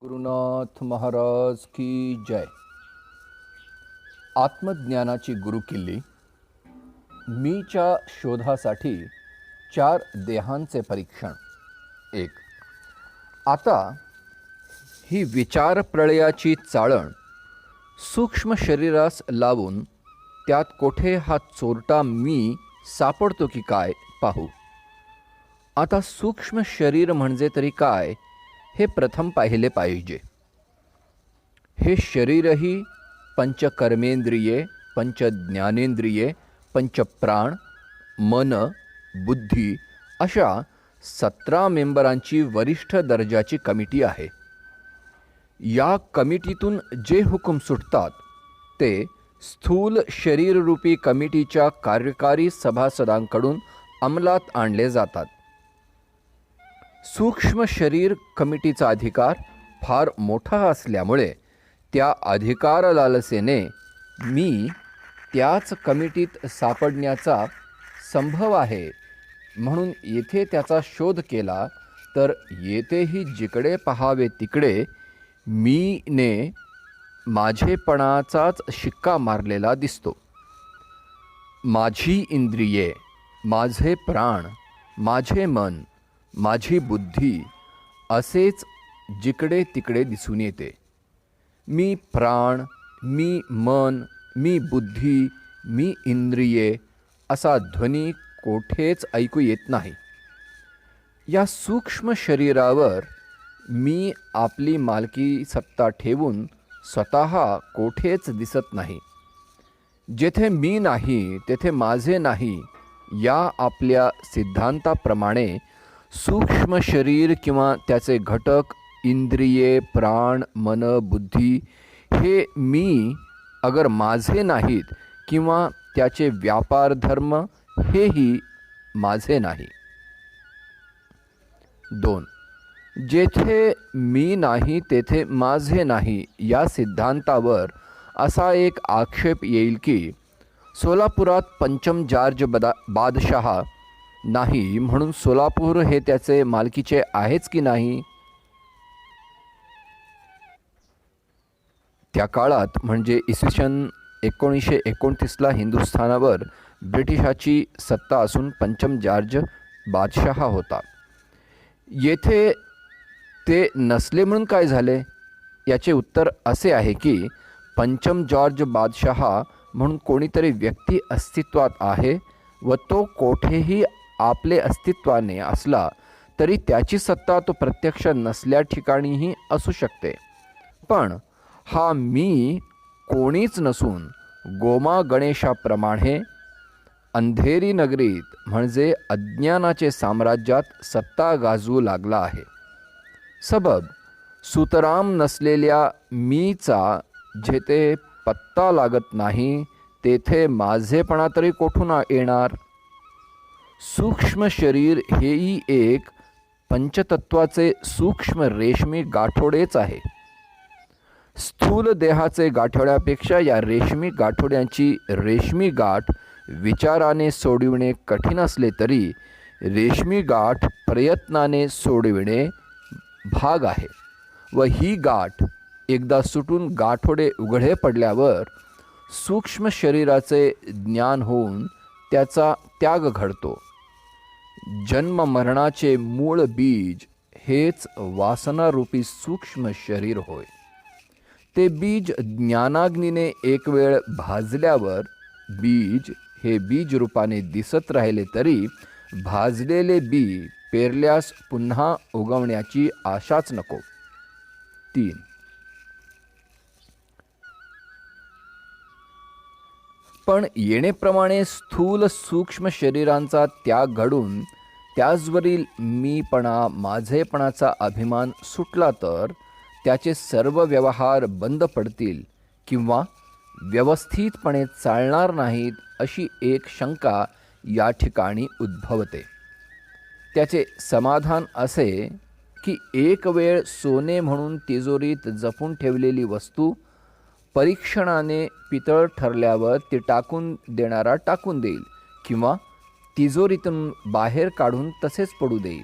गुरुनाथ महाराज की जय. आत्मज्ञानाची गुरुकिल्ली. मीच्या शोधासाठी 4 देहांचे परीक्षण. 1. आता ही विचार प्रळयाची चाळण सूक्ष्म शरीरास लावून त्यात कोठे हा चोरटा मी सापडतो की काय पाहू. आता सूक्ष्म शरीर म्हणजे तरी काय हे प्रथम पाहिले पाहिजे. हे शरीरही पंचकर्मेंद्रिये, पंचज्ञानेंद्रिये, पंचप्राण, मन, बुद्धी अशा 17 मेंबरांची वरिष्ठ दर्जाची कमिटी आहे. या कमिटीतून जे हुकूम सुटतात ते स्थूल शरीररूपी कमिटीच्या कार्यकारी सभासदांकडून अंमलात आणले जातात. सूक्ष्म शरीर कमिटीचा अधिकार फार मोठा असल्यामुळे त्या अधिकार लालसेने मी त्याच कमिटीत सापडण्याचा संभव आहे म्हणून येथे त्याचा शोध केला तर येथेही जिकडे पाहावे तिकडे मीने माझेपणाचाच शिक्का मारलेला दिसतो. माझी इंद्रिये, माझे प्राण, माझे मन, माझी बुद्धी असेच जिकडे तिकडे दिसून येते. मी प्राण, मी मन, मी बुद्धी, मी इंद्रिये असा ध्वनी कोठेच ऐकू येत नाही. या सूक्ष्म शरीरावर मी आपली मालकी सत्ता ठेवून स्वतः कोठेच दिसत नाही. जेथे मी नाही तेथे माझे नाही या आपल्या सिद्धांताप्रमाणे सूक्ष्म शरीर किंवा त्याचे घटक इंद्रिये, प्राण, मन, बुद्धी हे मी अगर माझे नाहीत किंवा त्याचे व्यापार धर्म हेही माझे नाही. 2. जेथे मी नाही तेथे माझे नाही या सिद्धांतावर असा एक आक्षेप येईल की सोलापुरात पंचम जॉर्ज बादशहा नाही म्हणून सोलापूर हे त्याचे मालकीचे आहेच की नाही. त्या काळात म्हणजे इसवी सन 1929ला हिंदुस्थानावर ब्रिटिशाची सत्ता असून पंचम जॉर्ज बादशहा होता. येथे ते नसले म्हणून काय झाले याचे उत्तर असे आहे की पंचम जॉर्ज बादशहा म्हणून कोणीतरी व्यक्ती अस्तित्वात आहे व तो कोठेही आपले अस्तित्वाने असला तरी त्याची सत्ता तो प्रत्यक्ष नसल्या ठिकाणीही असू शकते. पण हा मी कोणीच नसून गोमा गणेशाप्रमाणे अंधेरी नगरीत म्हणजे अज्ञानाचे साम्राज्यात सत्ता गाजवू लागला आहे. सबब सुतराम नसलेल्या मीचा जेथे पत्ता लागत नाही तेथे माझेपणा तरी कोठून येणार. सूक्ष्म शरीर हेही एक पंचतत्वाचे सूक्ष्म रेशमी गाठोडेच आहे. स्थूल देहाचे गाठोड्यापेक्षा या रेशमी गाठोड्यांची रेशमी गाठ विचाराने सोडविणे कठीण असले तरी रेशमी गाठ प्रयत्नाने सोडविणे भाग आहे व ही गाठ एकदा सुटून गाठोडे उघडे पडल्यावर सूक्ष्म शरीराचे ज्ञान होऊन त्याचा त्याग घडतो. जन्म मरणाचे मूळ बीज हेच वासनारूपी सूक्ष्म शरीर होय. ते बीज ज्ञानाग्नीने एक वेळ भाजल्यावर बीज हे बीज रूपाने दिसत राहिले तरी भाजलेले बी पेरल्यास पुन्हा उगवण्याची आशाच नको. 3. पण येणेप्रमाणे स्थूल सूक्ष्म शरीरांचा त्याग घडून त्याचवरील मीपणा माझेपणाचा अभिमान सुटला तर त्याचे सर्व व्यवहार बंद पडतील किंवा व्यवस्थितपणे चालणार नाहीत अशी एक शंका या ठिकाणी उद्भवते. त्याचे समाधान असे की एक वेळ सोने म्हणून तिजोरीत जपून ठेवलेली वस्तू परीक्षणाने पितळ ठरल्यावर ती टाकून देणारा टाकून देईल किंवा तिजोरीतून बाहेर काढून तसेच पडू देईल.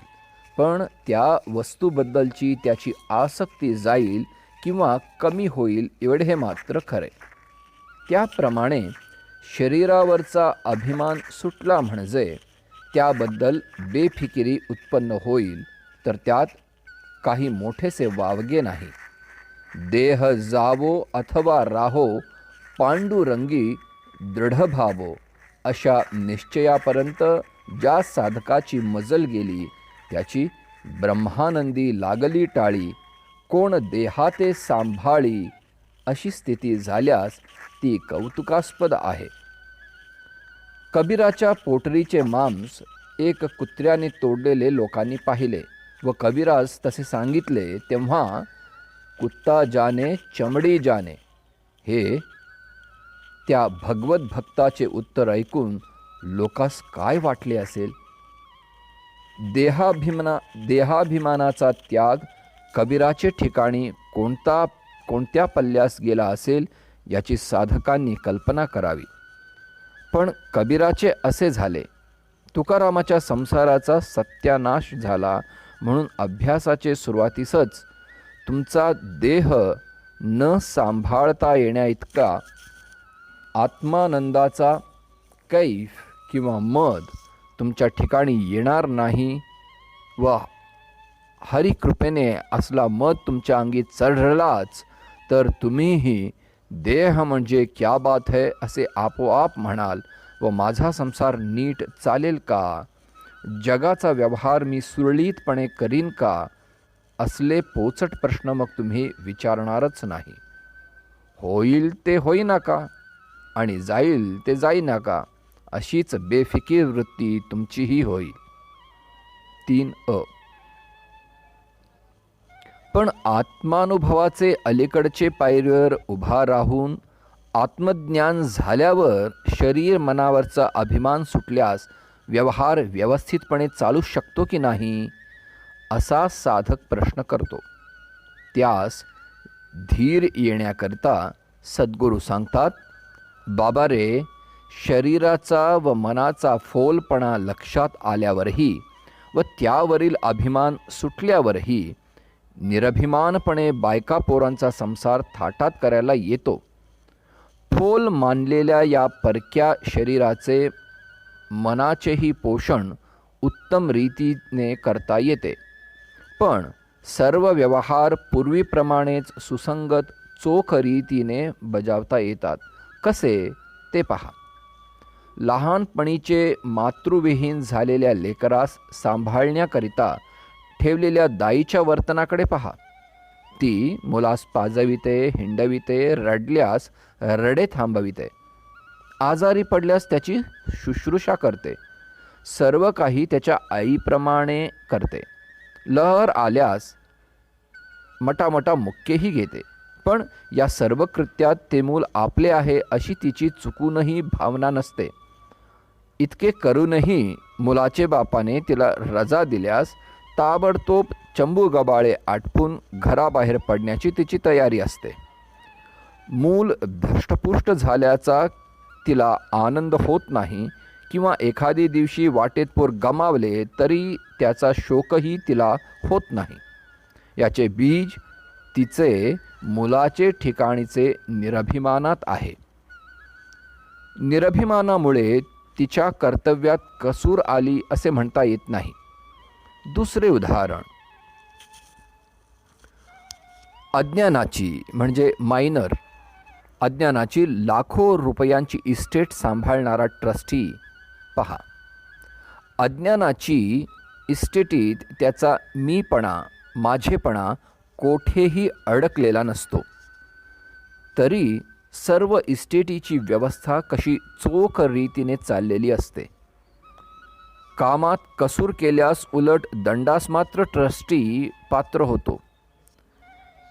पण त्या वस्तूबद्दलची त्याची आसक्ती जाईल किंवा कमी होईल एवढे मात्र खरे. त्याप्रमाणे शरीरावरचा अभिमान सुटला म्हणजे त्याबद्दल बेफिकिरी उत्पन्न होईल, तर त्यात काही मोठेसे वावगे नाही. देह जावो अथवा राहो, पांडुरंगी दृढ भावो, अशा निश्चयापर्यंत ज्या साधकाची मजल गेली त्याची ब्रह्मानंदी लागली टाळी, कोण देहाते सांभाळी, अशी स्थिती झाल्यास ती कौतुकास्पद आहे. कबीराच्या पोटरीचे मांस एक कुत्र्याने तोडलेले लोकांनी पाहिले व कबीरास तसे सांगितले तेव्हा कुत्ता जाने चमडी जाने, हे त्या भगवत भक्ताचे उत्तर ऐकून लोकास काय वाटले असेल. देहाभिमानाचा त्याग कबीराचे ठिकाणी कोणत्या पल्ल्यास गेला असेल याची साधकांनी कल्पना करावी. पण कबीराचे असे झाले. तुकारामाच्या संसाराचा सत्यानाश झाला म्हणून अभ्यासाचे सुरुवातीसच तुमचा देह न सांभाळता येण्याइतका आत्मानंदाचा कैफ किंवा मद तुमच्या ठिकाणी येणार नाही व हरिकृपेने असला मद तुमच्या अंगी चढलाच तर तुम्हीही देह म्हणजे क्या बात है असे आपोआप म्हणाल व माझा संसार नीट चालेल का, जगाचा व्यवहार मी सुरळीतपणे करीन का, असले पोचट प्रश्न मग तुम्ही विचारणारच नाही. होईल ते होईना का आणि जाईल ते जाईना का, अशीच बेफिकीर वृत्ती तुमचीही होईल. 3 पण आत्मानुभवाचे अलीकडचे पायरीवर उभा राहून आत्मज्ञान झाल्यावर शरीर मनावरचा अभिमान सुटल्यास व्यवहार व्यवस्थितपणे चालू शकतो की नाही, असा साधक प्रश्न करतो. त्यास धीर येण्याकरिता सद्गुरू सांगतात, बाबा रे, शरीराचा व मनाचा फोलपणा लक्षात आल्यावरही व त्यावरील अभिमान सुटल्यावरही निरभिमानपणे बायका पोरांचा संसार थाटात करायला येतो. फोल मानलेल्या या परक्या शरीराचे मनाचेही पोषण उत्तम रीतीने करता येते. पण सर्व व्यवहार पूर्वीप्रमाणेच सुसंगत चोख रीतीने बजावता येतात. कसे ते पहा. लहानपणीचे मातृविहीन झालेल्या लेकरास सांभाळण्याकरिता ठेवलेल्या दाईच्या वर्तनाकडे पहा. ती मुलास पाजविते, हिंडविते, रडल्यास रडे थांबविते, आजारी पडल्यास त्याची शुश्रूषा करते, सर्व काही त्याच्या आईप्रमाणे करते. लहर आल्यास मटामटा मुक्केही घेते. पण या सर्व कृत्यात ते मूल आपले आहे अशी तिची चुकूनही भावना नसते. इतके करूनही मुलाचे बापाने तिला रजा दिल्यास ताबडतोब चंबू गबाळे आटपून घराबाहेर पडण्याची तिची तयारी असते. मूल धष्टपुष्ट झाल्याचा तिला आनंद होत नाही किंवा एखादी दिवशी वाटेत पोर गमावले तरी त्याचा शोकही तिला होत नाही. याचे बीज तिचे मुलाचे ठिकाणीचे निरभिमानात आहे. निरभिमानामुळे तिच्या कर्तव्यात कसूर आली असे म्हणता येत नाही. दुसरे उदाहरण, अज्ञानाची म्हणजे मायनर अज्ञानाची लाखो रुपयांची इस्टेट सांभाळणारा ट्रस्टी पहा. अज्ञानाची इस्टेटीत त्याचा मीपणा, माझेपणा कोठेही अडकलेला नसतो. तरी सर्व इस्टेटीची व्यवस्था कशी चोख रीतीने चाललेली असते. कामात कसूर केल्यास उलट दंडास मात्र ट्रस्टी पात्र होतो.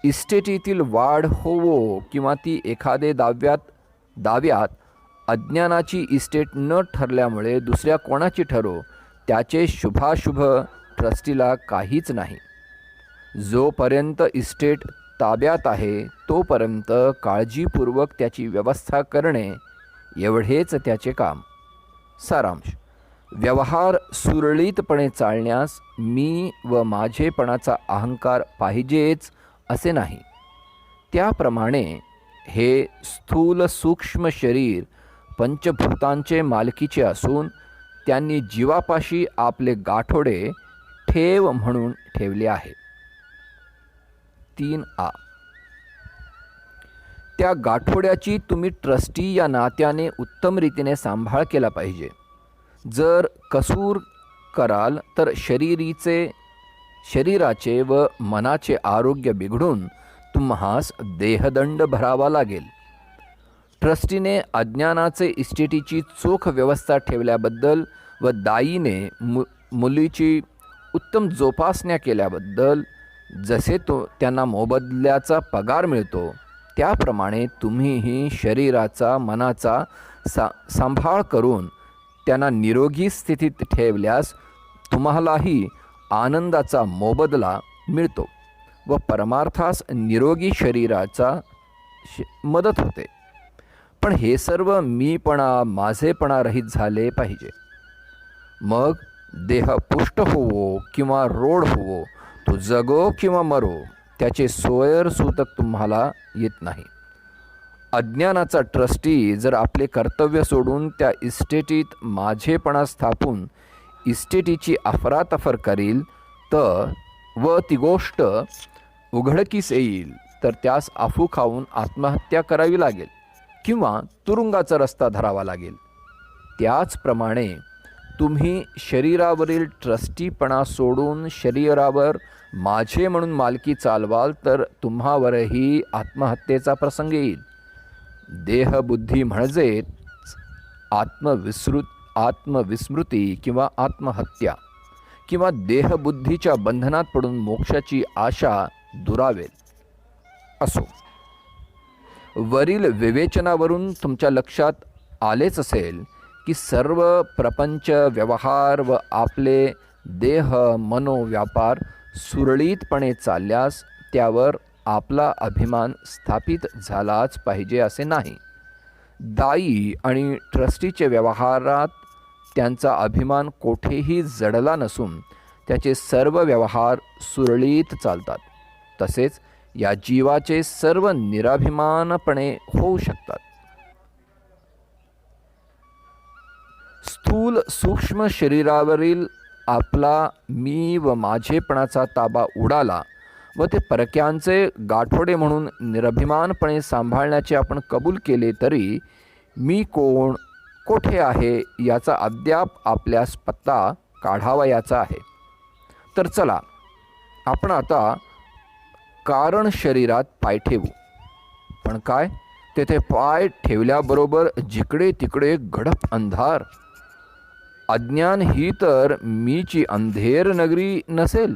इस्टेटीतील वाढ होवो किंवा ती एखादे दाव्यात अज्ञानाची इस्टेट न ठरल्यामुळे दुसऱ्या कोणाची ठरो, त्याचे शुभाशुभ ट्रस्टीला काहीच नाही. जोपर्यंत इस्टेट ताब्यात आहे तोपर्यंत काळजीपूर्वक त्याची व्यवस्था करणे एवढेच त्याचे काम. सारांश, व्यवहार सुरळीतपणे चालण्यास मी व माझेपणाचा अहंकार पाहिजेच असे नाही. त्याप्रमाणे हे स्थूल सूक्ष्म शरीर पंचभूतांचे मालकीचे असून त्यांनी जीवापाशी आपले गाठोडे ठेव म्हणून ठेवले आहे. 3a. त्या गाठोड्याची तुम्ही ट्रस्टी या नात्याने उत्तम रीतीने सांभाळ केला पाहिजे. जर कसूर कराल तर शरीराचे व मनाचे आरोग्य बिघडून तुम्हास देहदंड भरावा लागेल. ट्रस्टीने अज्ञानाचे इस्टेटीची चोख व्यवस्था ठेवल्याबद्दल व दाईने मुलीची उत्तम जोपासना केल्याबद्दल जसे त्यांना मोबदल्याचा पगार मिळतो त्याप्रमाणे तुम्हीही शरीराचा मनाचा सांभाळ करून त्यांना निरोगी स्थितीत ठेवल्यास तुम्हालाही आनंदाचा मोबदला मिळतो व परमार्थास निरोगी शरीराचा मदत होते. पण हे सर्व मीपणा माझेपणा रहित झाले पाहिजे. मग देह पुष्ट होवो किंवा रोड होवो, तो जगो किंवा मरो, त्याचे सोयरसूतक तुम्हाला येत नाही. अज्ञानाचा ट्रस्टी जर आपले कर्तव्य सोडून त्या इस्टेटीत माझेपणा स्थापून इस्टेटीची अफरातफर करील तर व ती गोष्ट उघडकीस येईल तर त्यास अफू खाऊन आत्महत्या करावी लागेल किंवा तुरुंगाचा रस्ता धरावा लागेल. त्याचप्रमाणे तुम्ही शरीरावरील ट्रस्टीपणा सोडून शरीरावर माझे म्हणून मालकी चालवाल तर तुम्हावरही आत्महत्येचा प्रसंग येईल. देहबुद्धी म्हणजेच आत्मविस्मृती किंवा आत्महत्या किंवा देहबुद्धीच्या बंधनात पडून मोक्षाची आशा दुरावेल. असो, वरील विवेचनावरून तुमच्या लक्षात आलेच असेल की सर्व प्रपंच व्यवहार व आपले देह मनोव्यापार सुरळीतपणे चालल्यास त्यावर आपला अभिमान स्थापित झालाच पाहिजे असे नाही. दाई आणि ट्रस्टीचे व्यवहारात त्यांचा अभिमान कोठेही जडला नसून त्याचे सर्व व्यवहार सुरळीत चालतात. तसेच या जीवाचे सर्व निराभिमानपणे होऊ शकतात. स्थूल सूक्ष्म शरीरावरील आपला मी व माझेपणाचा ताबा उडाला व ते परक्यांचे गाठोडे म्हणून निरभिमानपणे सांभाळण्याचे आपण कबूल केले तरी मी कोण, कोठे आहे याचा अद्याप आपल्यास पत्ता काढावयाचा आहे. तर चला आपण आता कारण शरीरात पाय ठेवू. पण काय, तेथे पाय ठेवल्याबरोबर जिकडे तिकडे गडप अंधार. अज्ञान ही तर मीची अंधेर नगरी नसेल,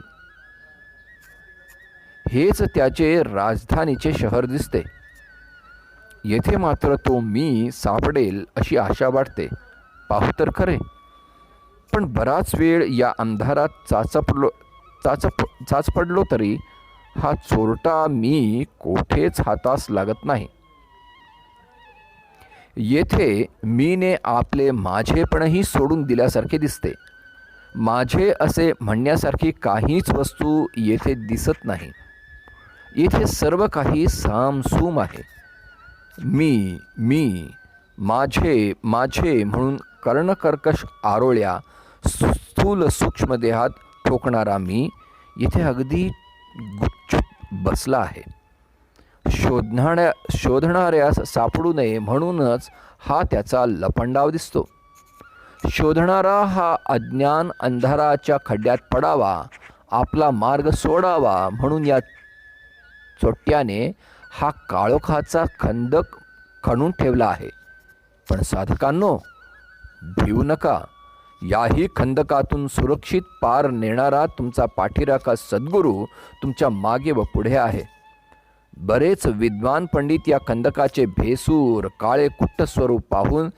हेच त्याचे राजधानीचे शहर दिसते. येथे मात्र तो मी सापडेल अशी आशा वाटते. पाहू तर खरे, पण बराच वेळ या अंधारात चाचपडलो तरी हा चोरटा मी कोठेच हातास लागत नाही. येथे मीने आपले माझेपणही सोडून दिल्यासारखे दिसते. माझे असे म्हणण्यासारखी काहीच वस्तू येथे दिसत नाही. येथे सर्व काही सामसूम आहे. मी माझे माझे म्हणून कर्णकर्कश आरोळ्या स्थूल सूक्ष्म देहात ठोकणारा मी येथे अगदी गुपचूप बसला आहे. शोधणाऱ्यास सापडू नये म्हणूनच हा त्याचा लपंडाव दिसतो. शोधणारा हा अज्ञान अंधाराच्या खड्ड्यात पडावा, आपला मार्ग सोडावा म्हणून या चोट्याने हा काळोखाचा खंदक खणून ठेवला आहे. पण साधकांनो, भिवू नका. याही खंदकातून सुरक्षित पार नेणारा तुमचा पाठीराखा सद्गुरू तुमच्या मागे व पुढे आहे. बरेच विद्वान पंडित या खंदकाचे भेसूर काळे कुट्ट स्वरूप पाहून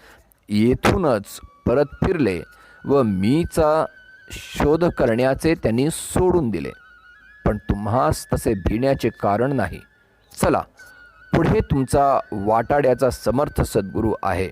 येथूनच परत फिरले व मीचा शोध करण्याचे त्यांनी सोडून दिले. पण तुम्हास तसे भिण्याचे कारण नाही. चला पुढे तुमचा वाटाड्याचा समर्थ सद्गुरू आहे.